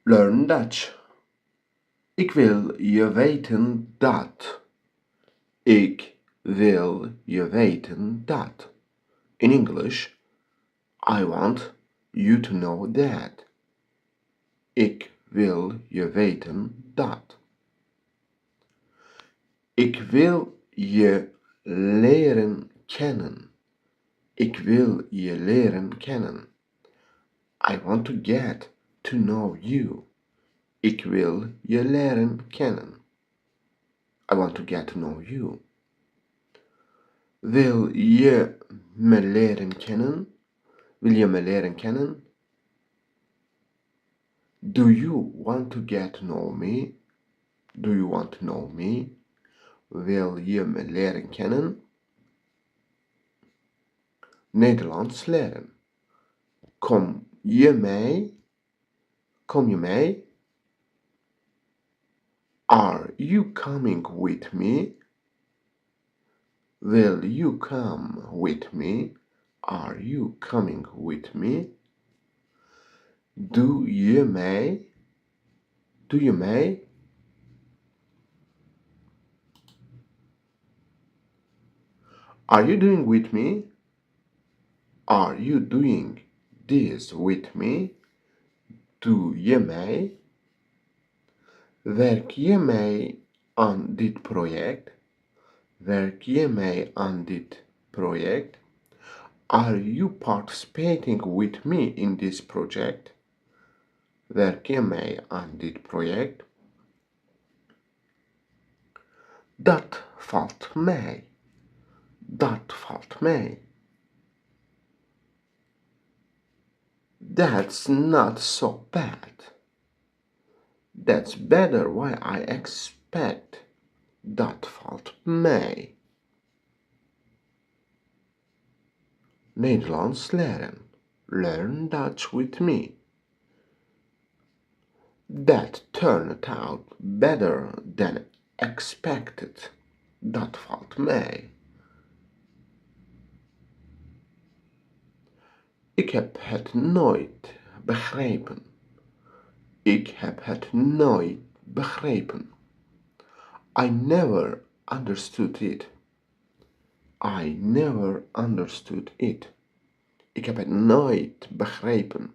Learn Dutch. Ik wil je weten dat. Ik wil je weten dat. In English, I want you to know that. Ik wil je weten dat. Ik wil je leren kennen. Ik wil je leren kennen. I want to get to know you. Ik wil je leren kennen. I want to get to know you. Wil je me leren kennen? Wil je me leren kennen? Do you want to get to know me? Do you want to know me? Wil je me leren kennen? Nederlands leren. Kom je mee? Kom je mee? Are you coming with me? Will you come with me? Are you coming with me? Doe je mee? Doe je mee? Are you doing with me? Are you doing this with me? Doe je mee? Werk je mee aan dit project? Werk je mee aan dit project? Are you participating with me in this project? Werk je mee aan dit project? Dat valt mij. Dat valt mij. That's not so bad. That's better why I expect. Dat valt mij. Nederlands leren. Learn Dutch with me. That turned out better than expected. Dat valt mij. Ik heb het nooit begrepen. Ik heb het nooit begrepen. I never understood it. I never understood it. Ik heb het nooit begrepen.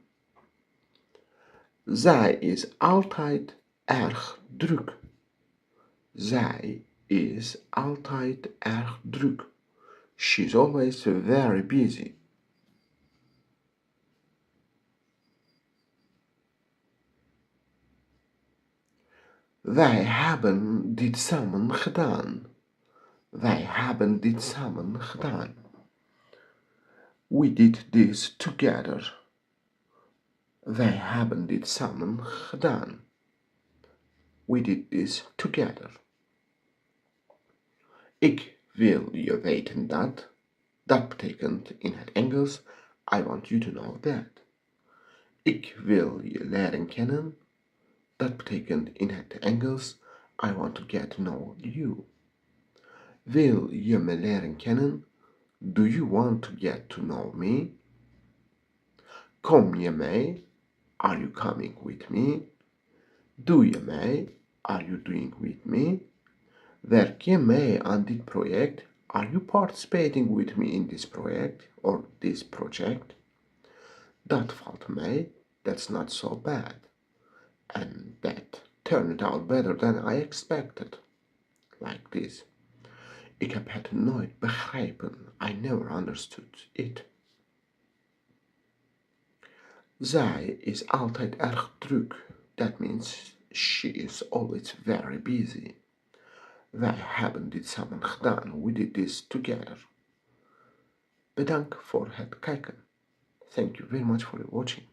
Zij is altijd erg druk. Zij is altijd erg druk. She's always very busy. Wij hebben dit samen gedaan. Wij hebben dit samen gedaan. We did this together. Wij hebben dit samen gedaan. We did this together. Ik wil je weten dat. Dat betekent in het Engels, I want you to know that. Ik wil je leren kennen. Dat betekent in het Engels, I want to get to know you. Wil je me leren kennen? Do you want to get to know me? Kom je mee? Are you coming with me? Doe je mee? Are you doing with me? Werk je mee aan dit project? Are you participating with me in this project or this project? Dat valt mee. That's not so bad. And that turned out better than I expected. Like this. Ik heb het nooit begrepen. I never understood it. Zij is altijd erg druk. That means she is always very busy. Wij hebben dit samen gedaan. We did this together. Bedankt voor het kijken. Thank you very much for watching.